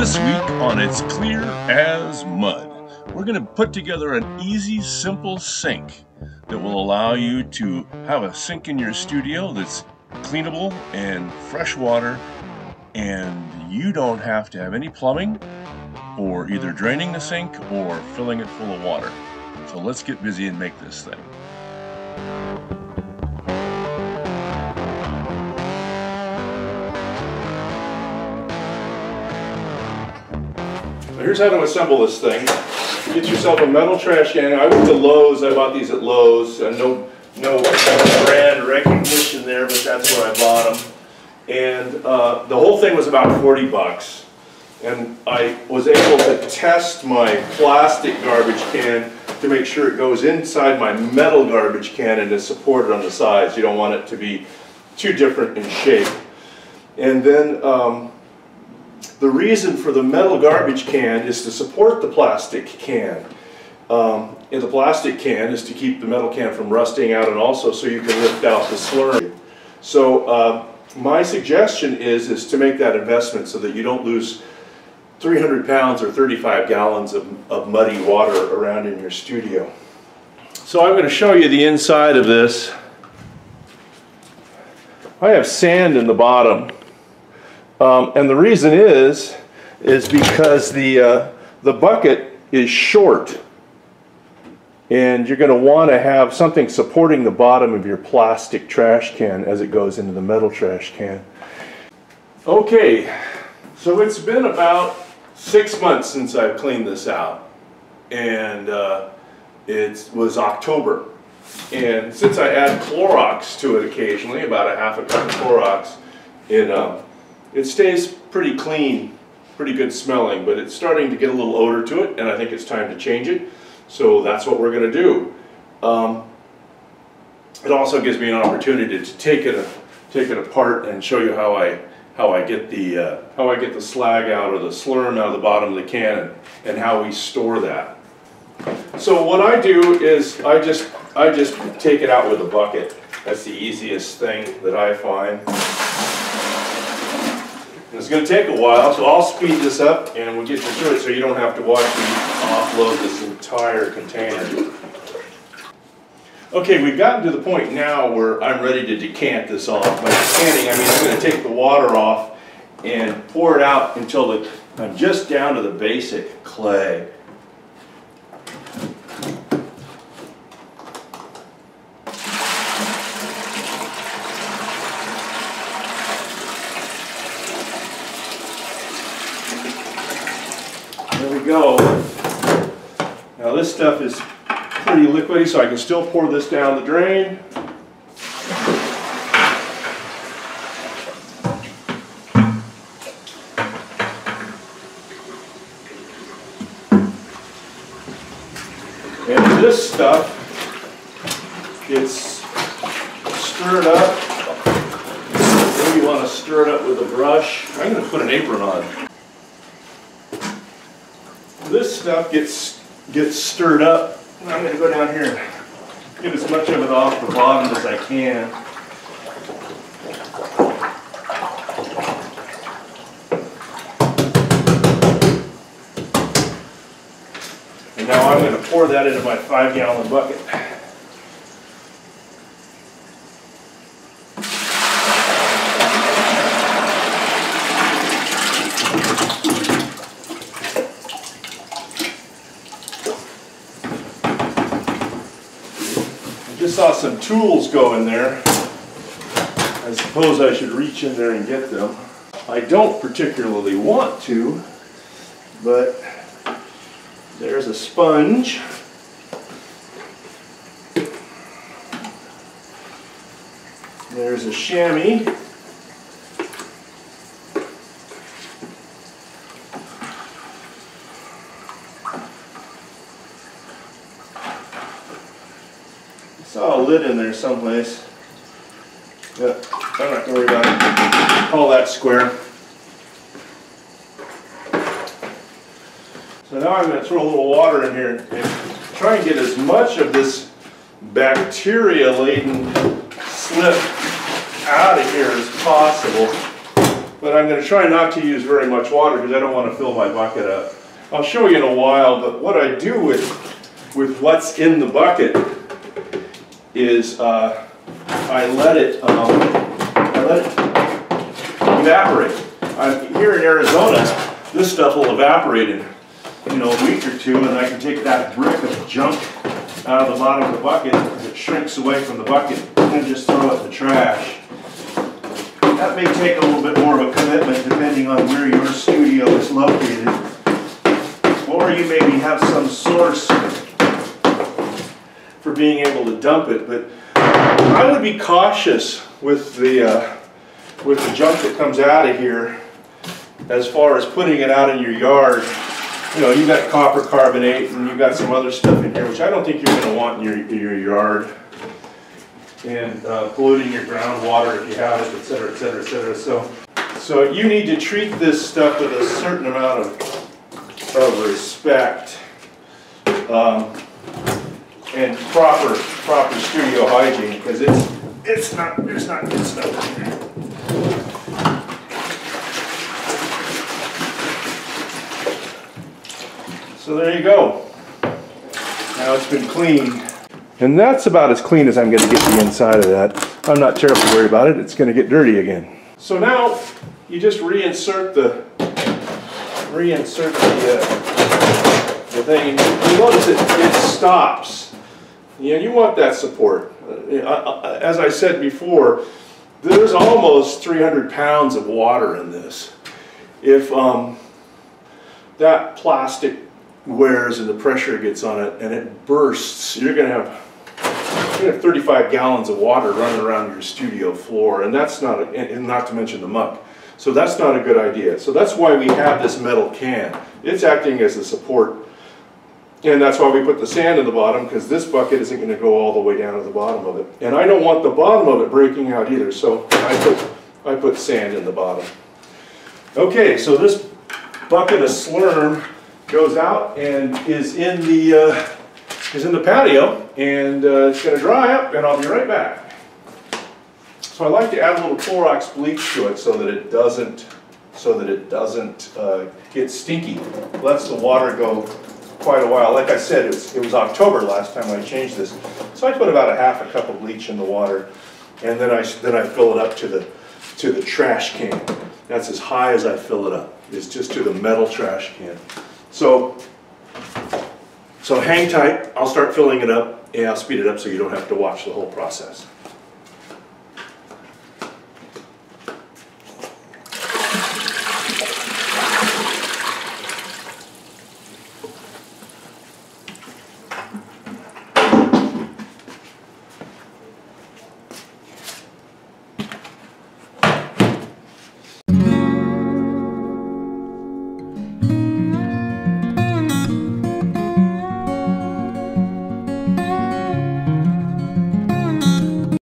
This week on It's Clear as Mud, we're going to put together an easy, simple sink that will allow you to have a sink in your studio that's cleanable and fresh water, and you don't have to have any plumbing or either draining the sink or filling it full of water. So let's get busy and make this thing. Here's how to assemble this thing. Get yourself a metal trash can. I went to Lowe's. I bought these at Lowe's. No brand recognition there, but that's where I bought them. And the whole thing was about 40 bucks. And I was able to test my plastic garbage can to make sure it goes inside my metal garbage can and is supported on the sides. You don't want it to be too different in shape. And then the reason for the metal garbage can is to support the plastic can. And the plastic can is to keep the metal can from rusting out, and also so you can lift out the slurry. So my suggestion is to make that investment so that you don't lose 300 pounds or 35 gallons of muddy water around in your studio. So I'm going to show you the inside of this. I have sand in the bottom. And the reason is because the bucket is short, and you're going to want to have something supporting the bottom of your plastic trash can as it goes into the metal trash can. Okay, so it's been about 6 months since I've cleaned this out, and it was October. And since I add Clorox to it occasionally, about a half a cup of Clorox, it stays pretty clean, pretty good smelling, but it's starting to get a little odor to it, and I think it's time to change it. So that's what we're going to do. It also gives me an opportunity to take it apart and show you how I get the slag out, or the slurm out of the bottom of the can, and how we store that. So what I do is I just take it out with a bucket. That's the easiest thing that I find. It's going to take a while, so I'll speed this up and we'll get you through it so you don't have to watch me offload this entire container. Okay, we've gotten to the point now where I'm ready to decant this off. By decanting, I mean I'm going to take the water off and pour it out until I'm just down to the basic clay. There we go. Now this stuff is pretty liquidy, so I can still pour this down the drain. And this stuff gets stirred up. Maybe you want to stir it up with a brush. I'm going to put an apron on. This stuff gets stirred up, and I'm going to go down here and get as much of it off the bottom as I can. And now I'm going to pour that into my 5-gallon bucket. I just saw some tools go in there. I suppose I should reach in there and get them. I don't particularly want to, but there's a sponge. There's a chamois. I saw a lid in there someplace. Yeah, I'm not going to worry about it. Call that square. So now I'm going to throw a little water in here and try and get as much of this bacteria-laden slip out of here as possible. but I'm going to try not to use very much water because I don't want to fill my bucket up. I'll show you in a while, but what I do with what's in the bucket is I let it evaporate. Here in Arizona, this stuff will evaporate in a week or two, and I can take that brick of junk out of the bottom of the bucket as it shrinks away from the bucket and just throw it in the trash. That may take a little bit more of a commitment depending on where your studio is located, or you maybe have some source for being able to dump it. But I would be cautious with the junk that comes out of here as far as putting it out in your yard. You got copper carbonate and you got some other stuff in here which I don't think you're going to want in your yard, and polluting your groundwater if you have it, etc., etc., etc. So you need to treat this stuff with a certain amount of respect and proper studio hygiene, because there's not good stuff in here. So there you go. Now it's been cleaned. And that's about as clean as I'm going to get the inside of that. I'm not terribly worried about it. It's going to get dirty again. So now you just reinsert the thing. You notice it stops. Yeah, you want that support. As I said before, there's almost 300 pounds of water in this. If that plastic wears and the pressure gets on it and it bursts, you're going to have 35 gallons of water running around your studio floor, and that's not, and not to mention the muck. So that's not a good idea. So that's why we have this metal can. It's acting as a support, and that's why we put the sand in the bottom, because this bucket isn't going to go all the way down to the bottom of it. And I don't want the bottom of it breaking out either, so I put sand in the bottom. Okay, so this bucket of slurm goes out and is in the patio, and it's going to dry up, and I'll be right back. So I like to add a little Clorox bleach to it so that it doesn't get stinky. It lets the water go quite a while. Like I said, it was October last time I changed this, so I put about a half a cup of bleach in the water, and then I fill it up to the trash can. That's as high as I fill it up. It's just to the metal trash can. So hang tight, I'll start filling it up, and I'll speed it up so you don't have to watch the whole process.